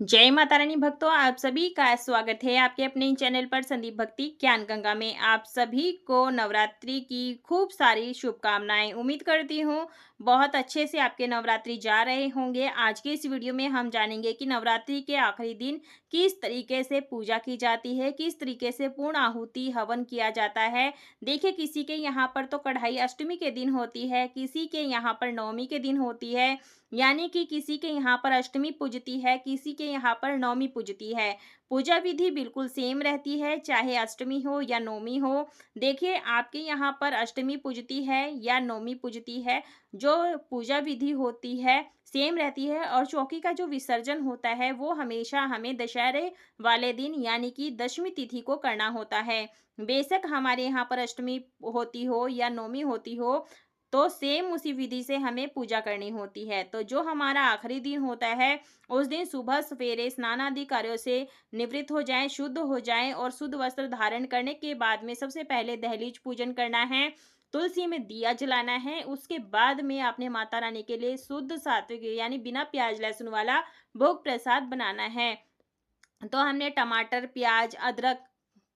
जय माता रानी भक्तों, आप सभी का स्वागत है आपके अपने चैनल पर संदीप भक्ति ज्ञान गंगा में। आप सभी को नवरात्रि की खूब सारी शुभकामनाएं। उम्मीद करती हूँ बहुत अच्छे से आपके नवरात्रि जा रहे होंगे। आज के इस वीडियो में हम जानेंगे कि नवरात्रि के आखिरी दिन किस तरीके से पूजा की जाती है, किस तरीके से पूर्ण आहुति हवन किया जाता है। देखिए, किसी के यहाँ पर तो कढ़ाई अष्टमी के दिन होती है, किसी के यहाँ पर नवमी के दिन होती है, यानी कि किसी के यहाँ पर अष्टमी पूजती है, किसी के यहाँ पर नवमी पूजती है। पूजा विधि बिल्कुल सेम रहती है, चाहे अष्टमी हो या नवमी हो। देखिए, आपके यहाँ पर अष्टमी पूजती है या नवमी पूजती है, जो पूजा विधि होती है सेम रहती है। और चौकी का जो विसर्जन होता है वो हमेशा हमें दशहरे वाले दिन यानी कि दशमी तिथि को करना होता है। बेशक हमारे यहाँ पर अष्टमी होती हो या नवमी होती हो, तो सेम उसी विधि से हमें पूजा करनी होती है। तो जो हमारा आखिरी दिन होता है, उस दिन सुबह सवेरे स्नान आदि कार्यों से निवृत्त हो जाएं, शुद्ध हो जाएं और शुद्ध वस्त्र धारण करने के बाद में सबसे पहले दहलीज पूजन करना है, तुलसी में दिया जलाना है। उसके बाद में आपने माता रानी के लिए शुद्ध सात्विक यानी बिना प्याज लहसुन वाला भोग प्रसाद बनाना है। तो हमने टमाटर, प्याज, अदरक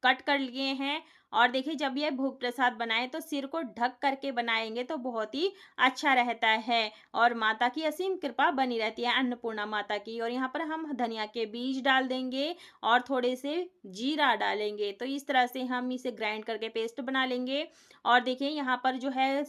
कट कर लिए हैं। और देखिए, जब ये भोग प्रसाद बनाएँ तो सिर को ढक करके बनाएँगे तो बहुत ही अच्छा रहता है और माता की असीम कृपा बनी रहती है, अन्नपूर्णा माता की। और यहाँ पर हम धनिया के बीज डाल देंगे और थोड़े से जीरा डालेंगे। तो इस तरह से हम इसे ग्राइंड करके पेस्ट बना लेंगे। और देखिए, यहाँ पर जो है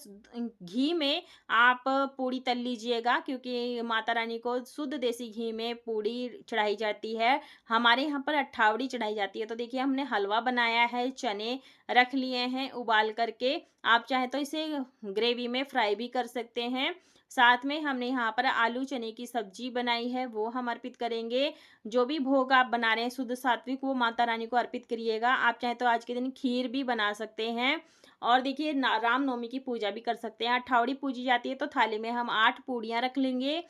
घी में आप पूड़ी तल लीजिएगा, क्योंकि माता रानी को शुद्ध देसी घी में पूड़ी चढ़ाई जाती है। हमारे यहाँ पर अट्ठावड़ी चढ़ाई जाती है। तो देखिए, हमने हलवा बनाया है, चने रख लिए हैं उबाल करके। आप चाहें तो इसे ग्रेवी में फ्राई भी कर सकते हैं। साथ में हमने यहाँ पर आलू चने की सब्जी बनाई है, वो हम अर्पित करेंगे। जो भी भोग आप बना रहे हैं शुद्ध सात्विक, वो माता रानी को अर्पित करिएगा। आप चाहें तो आज के दिन खीर भी बना सकते हैं। और देखिए, रामनवमी की पूजा भी कर सकते हैं। अट्ठावड़ी पूजी जाती है तो थाली में हम 8 पूड़ियाँ रख लेंगे।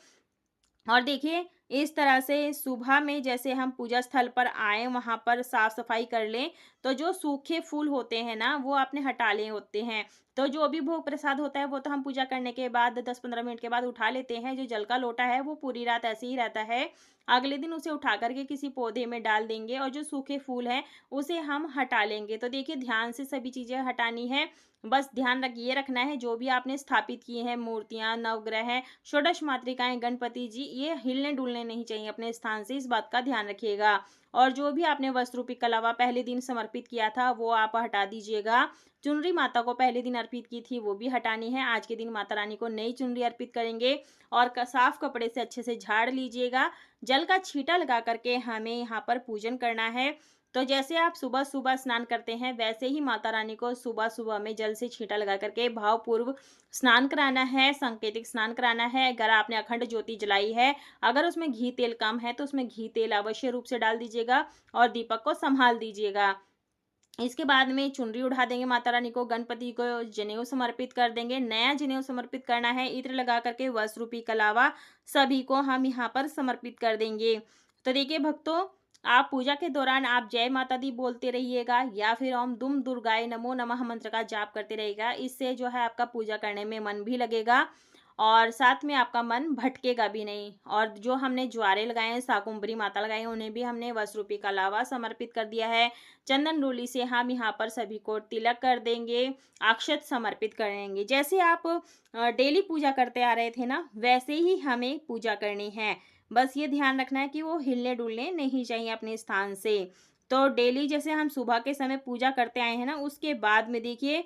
और देखिए, इस तरह से सुबह में जैसे हम पूजा स्थल पर आएँ, वहाँ पर साफ-सफाई कर लें, तो जो सूखे फूल होते हैं ना, वो आपने हटा लिए होते हैं। तो जो भी भोग प्रसाद होता है, वो तो हम पूजा करने के बाद 10-15 मिनट के बाद उठा लेते हैं। जो जल का लोटा है, वो पूरी रात ऐसे ही रहता है। अगले दिन उसे उठा कर के किसी पौधे में डाल देंगे और जो सूखे फूल हैं, उसे हम हटा लेंगे। तो देखिए, ध्यान से सभी चीज़ें हटानी है। बस ध्यान ये रखना है, जो भी आपने स्थापित की हैं मूर्तियाँ, नवग्रह, षोडश मातृकाएँ, गणपति जी, ये हिलने-डुलने नहीं चाहिए अपने स्थान से, इस बात का ध्यान रखिएगा। और जो भी आपने वस्त्र रूपी कलावा पहले दिन समर्पित किया था, वो आप हटा दीजिएगा। चुनरी माता को पहले दिन अर्पित की थी, वो भी हटानी है। आज के दिन माता रानी को नई चुनरी अर्पित करेंगे और साफ कपड़े से अच्छे से झाड़ लीजिएगा। जल का छींटा लगा करके हमें यहाँ पर पूजन करना है। तो जैसे आप सुबह-सुबह स्नान करते हैं, वैसे ही माता रानी को सुबह-सुबह में जल से छींटा लगा करके भावपूर्व स्नान कराना है, सांकेतिक स्नान कराना है। अगर आपने अखंड ज्योति जलाई है, अगर उसमें घी तेल कम है, तो उसमें घी तेल अवश्य रूप से डाल दीजिएगा और दीपक को सँभाल दीजिएगा। इसके बाद में चुनरी उठा देंगे माता रानी को, गणपति को जनेऊ समर्पित कर देंगे। नया जनेऊ समर्पित करना है, इत्र लगा करके वस्त्र रूपी कलावा सभी को हम यहाँ पर समर्पित कर देंगे। तो देखिए भक्तों, आप पूजा के दौरान आप जय माता दी बोलते रहिएगा या फिर ओम दुम दुर्गाय नमो नमः मंत्र का जाप करते रहिएगा। इससे जो है आपका पूजा करने में मन भी लगेगा और साथ में आपका मन भटकेगा भी नहीं। और जो हमने ज्वारे लगाए हैं, शाकुंभरी माता लगाई हैं, उन्हें भी हमने वस्त्र रूपी कलावा समर्पित कर दिया है। चंदन रोली से हम यहाँ पर सभी को तिलक कर देंगे, अक्षत समर्पित करेंगे। जैसे आप डेली पूजा करते आ रहे थे ना, वैसे ही हमें पूजा करनी है। बस ये ध्यान रखना है कि वो हिलने-डुलने नहीं चाहिए अपने स्थान से। तो डेली जैसे हम सुबह के समय पूजा करते आए हैं ना, उसके बाद में देखिए,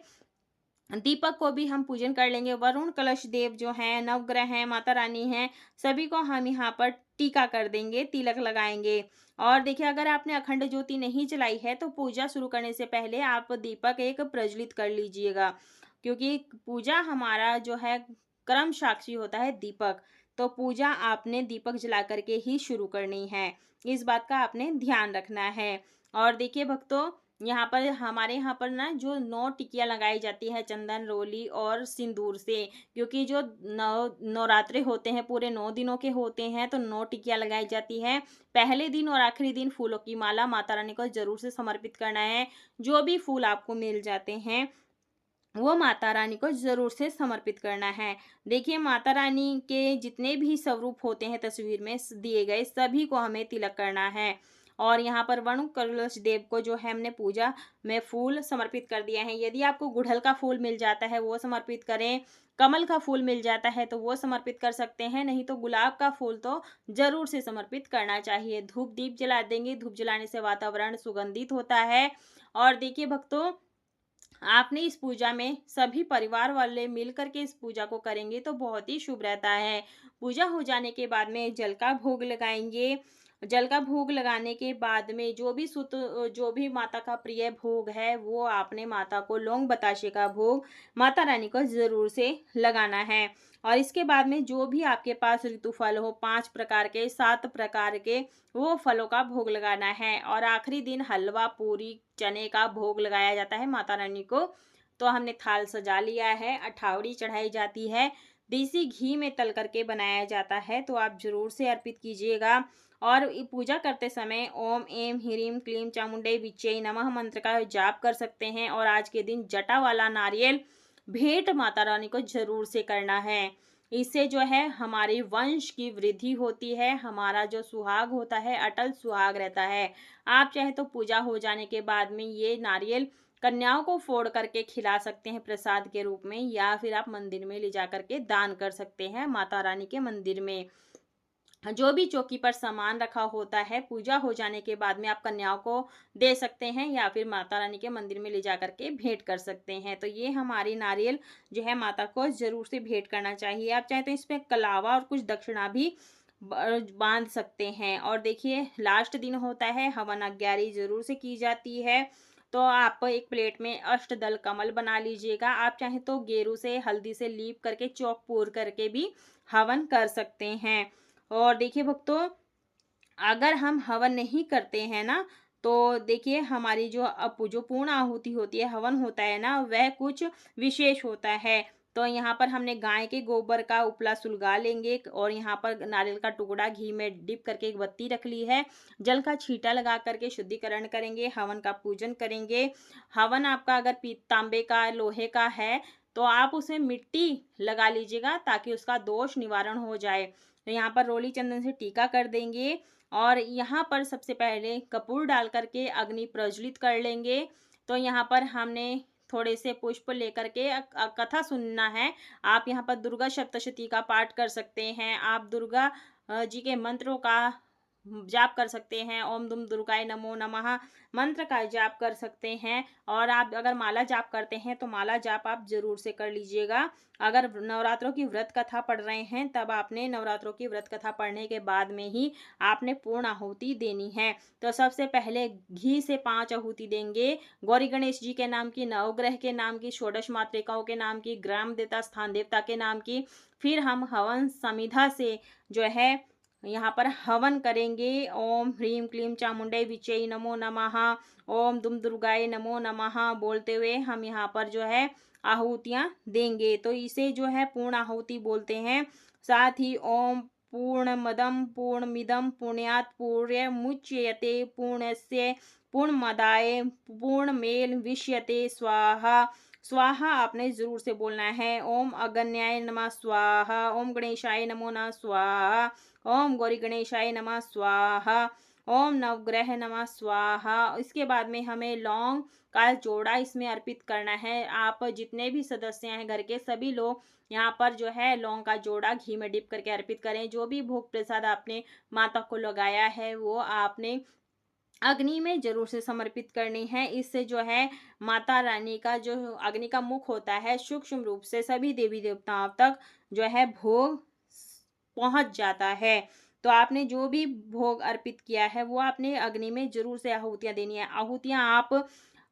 दीपक को भी हम पूजन कर लेंगे। वरुण कलश देव जो हैं, नवग्रह हैं, माता रानी हैं, सभी को हम यहाँ पर टीका कर देंगे, तिलक लगाएँगे। और देखिए, अगर आपने अखंड ज्योति नहीं जलाई है, तो पूजा शुरू करने से पहले आप दीपक एक प्रज्वलित कर लीजिएगा, क्योंकि पूजा हमारा जो है कर्म साक्षी होता है दीपक। तो पूजा आपने दीपक जला कर के ही शुरू करनी है। इस बात का आपने ध्यान रखना है। और देखिए भक्तों, यहाँ पर हमारे यहाँ पर ना जो 9 टिकिया लगाई जाती है चंदन, रोली और सिंदूर से, क्योंकि जो नवरात्रे होते हैं पूरे 9 दिनों के होते हैं, तो 9 टिकिया लगाई जाती है। पहले दिन और आखिरी दिन फूलों की माला माता रानी को ज़रूर से समर्पित करना है। जो भी फूल आपको मिल जाते हैं, वो माता रानी को ज़रूर से समर्पित करना है। देखिए, माता रानी के जितने भी स्वरूप होते हैं तस्वीर में दिए गए, सभी को हमें तिलक करना है। और यहाँ पर वरुण कलश देव को जो है हमने पूजा में फूल समर्पित कर दिया है। यदि आपको गुड़हल का फूल मिल जाता है वो समर्पित करें, कमल का फूल मिल जाता है तो वो समर्पित कर सकते हैं, नहीं तो गुलाब का फूल तो ज़रूर से समर्पित करना चाहिए। धूप दीप जला देंगे, धूप जलाने से वातावरण सुगंधित होता है। और देखिए भक्तों, आपने इस पूजा में सभी परिवार वाले मिल कर के इस पूजा को करेंगे तो बहुत ही शुभ रहता है। पूजा हो जाने के बाद में जल का भोग लगाएँगे। जल का भोग लगाने के बाद में जो भी माता का प्रिय भोग है, वो आपने माता को लौंग बताशे का भोग माता रानी को ज़रूर से लगाना है। और इसके बाद में जो भी आपके पास ऋतु फल हो, 5 प्रकार के, 7 प्रकार के, वो फलों का भोग लगाना है। और आखिरी दिन हलवा, पूरी, चने का भोग लगाया जाता है माता रानी को। तो हमने थाल सजा लिया है, अठावड़ी चढ़ाई जाती है, देसी घी में तल करके बनाया जाता है, तो आप ज़रूर से अर्पित कीजिएगा। और पूजा करते समय ओम ऐं ह्रीं क्लीं चामुंडे विच्चे नमः मंत्र का जाप कर सकते हैं। और आज के दिन जटा वाला नारियल भेंट माता रानी को ज़रूर से करना है। इससे जो है हमारी वंश की वृद्धि होती है, हमारा जो सुहाग होता है अटल सुहाग रहता है। आप चाहे तो पूजा हो जाने के बाद में ये नारियल कन्याओं को फोड़ करके खिला सकते हैं प्रसाद के रूप में, या फिर आप मंदिर में ले जा करके दान कर सकते हैं माता रानी के मंदिर में। जो भी चौकी पर सामान रखा होता है, पूजा हो जाने के बाद में आप कन्याओं को दे सकते हैं, या फिर माता रानी के मंदिर में ले जा करके भेंट कर सकते हैं। तो ये हमारी नारियल जो है माता को ज़रूर से भेंट करना चाहिए। आप चाहें तो इसमें कलावा और कुछ दक्षिणा भी बांध सकते हैं। और देखिए, लास्ट दिन होता है, हवन आज्ञारी ज़रूर से की जाती है। तो आप एक प्लेट में अष्टदल कमल बना लीजिएगा। आप चाहें तो गेरू से हल्दी से लीप करके चौक पूर करके भी हवन कर सकते हैं। और देखिए भक्तों, अगर हम हवन नहीं करते हैं ना, तो देखिए हमारी जो पूर्ण आहुति होती है, हवन होता है ना, वह कुछ विशेष होता है। तो यहाँ पर हमने गाय के गोबर का उपला सुलगा लेंगे, और यहाँ पर नारियल का टुकड़ा घी में डिप करके एक बत्ती रख ली है। जल का छींटा लगा करके शुद्धिकरण करेंगे, हवन का पूजन करेंगे। हवन आपका अगर तांबे का, लोहे का है, तो आप उसमें मिट्टी लगा लीजिएगा ताकि उसका दोष निवारण हो जाए। तो यहाँ पर रोली चंदन से टीका कर देंगे। और यहाँ पर सबसे पहले कपूर डाल करके अग्नि प्रज्वलित कर लेंगे। तो यहाँ पर हमने थोड़े से पुष्प लेकर के कथा सुनना है। आप यहाँ पर दुर्गा सप्तशती का पाठ कर सकते हैं। आप दुर्गा जी के मंत्रों का जाप कर सकते हैं। ओम दुम दुर्गाय नमो नमः मंत्र का जाप कर सकते हैं। और आप अगर माला जाप करते हैं तो माला जाप आप जरूर से कर लीजिएगा। अगर नवरात्रों की व्रत कथा पढ़ रहे हैं, तब आपने नवरात्रों की व्रत कथा पढ़ने के बाद में ही आपने पूर्ण आहुति देनी है। तो सबसे पहले घी से 5 आहुति देंगे। गौरी गणेश जी के नाम की, नवग्रह के नाम की, षोडश मातृकाओं के नाम की, ग्राम देवता स्थान देवता के नाम की। फिर हम हवन समिधा से जो है यहाँ पर हवन करेंगे। ओम ह्रीं क्लीं चामुंडे विचे नमो नमः, ओम दुम दुर्गाए नमो नमः बोलते हुए हम यहाँ पर जो है आहुतियाँ देंगे। तो इसे जो है पूर्ण आहुति बोलते हैं। साथ ही ओम पूर्णमदं पूर्णमिदं पूर्णात् पूर्णमुदच्यते पूर्णस्य पूर्णमादाय पूर्णमेवावशिष्यते स्वाहा। स्वाहा आपने जरूर से बोलना है। ओम अगन्याय नमः स्वाहा, ओम गणेशाय नमो नमः स्वाहा, ओम गौरी गणेशाय नमः स्वाहा, ओम नवग्रह नमः स्वाहा। इसके बाद में हमें लौंग का जोड़ा इसमें अर्पित करना है। आप जितने भी सदस्य हैं घर के, सभी लोग यहाँ पर जो है लौंग का जोड़ा घी में डिप करके अर्पित करें। जो भी भोग प्रसाद आपने माता को लगाया है, वो आपने अग्नि में जरूर से समर्पित करनी है। इससे जो है माता रानी का जो अग्नि का मुख होता है, सूक्ष्म रूप से सभी देवी देवताओं तक जो है भोग पहुंच जाता है। तो आपने जो भी भोग अर्पित किया है, वो आपने अग्नि में जरूर से आहुतियां देनी है। आहुतियां आप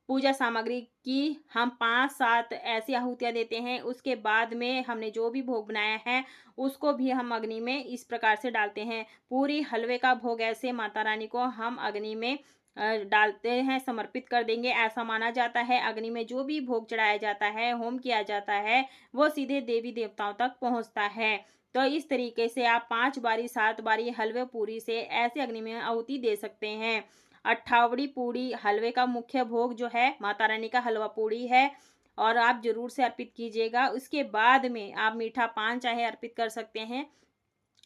पूजा सामग्री की हम 5-7 ऐसी आहुतियां देते हैं। उसके बाद में हमने जो भी भोग बनाया है, उसको भी हम अग्नि में इस प्रकार से डालते हैं। पूरी हलवे का भोग ऐसे माता रानी को हम अग्नि में डालते हैं, समर्पित कर देंगे। ऐसा माना जाता है अग्नि में जो भी भोग चढ़ाया जाता है, होम किया जाता है, वो सीधे देवी देवताओं तक पहुंचता है। तो इस तरीके से आप 5 बारी 7 बारी हलवे पूरी से ऐसे अग्नि में आहुति दे सकते हैं। अट्ठावड़ी पूड़ी हलवे का मुख्य भोग जो है माता रानी का हलवा पूड़ी है। और आप ज़रूर से अर्पित कीजिएगा। उसके बाद में आप मीठा पान चाहे अर्पित कर सकते हैं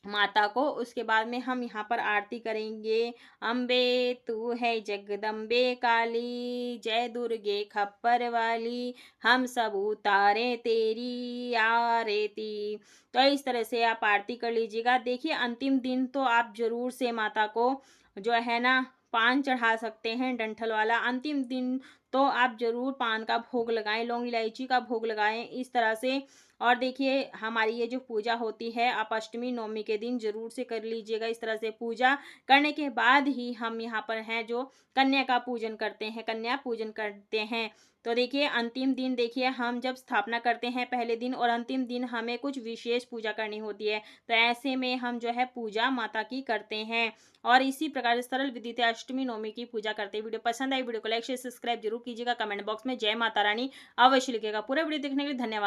माता को। उसके बाद में हम यहाँ पर आरती करेंगे। अम्बे तू है जगदम्बे काली, जय दुर्गे खप्पर वाली, हम सब उतारे तेरी आरती। तो इस तरह से आप आरती कर लीजिएगा। देखिए अंतिम दिन तो आप ज़रूर से माता को जो है ना पान चढ़ा सकते हैं डंठल वाला। अंतिम दिन तो आप ज़रूर पान का भोग लगाएँ, लौंग इलायची का भोग लगाएँ इस तरह से। और देखिए हमारी ये जो पूजा होती है आप अष्टमी नवमी के दिन ज़रूर से कर लीजिएगा। इस तरह से पूजा करने के बाद ही हम यहाँ पर हैं जो कन्या का पूजन करते हैं, कन्या पूजन करते हैं। तो देखिए अंतिम दिन देखिए हम जब स्थापना करते हैं पहले दिन और अंतिम दिन हमें कुछ विशेष पूजा करनी होती है। तो ऐसे में हम जो है पूजा माता की करते हैं और इसी प्रकार से सरल विधि से अष्टमी नवमी की पूजा करते हैं। वीडियो पसंद आई वीडियो को लाइक शेयर सब्सक्राइब जरूर कीजिएगा। कमेंट बॉक्स में जय माता रानी अवश्य लिखिएगा। पूरा वीडियो देखने के लिए धन्यवाद।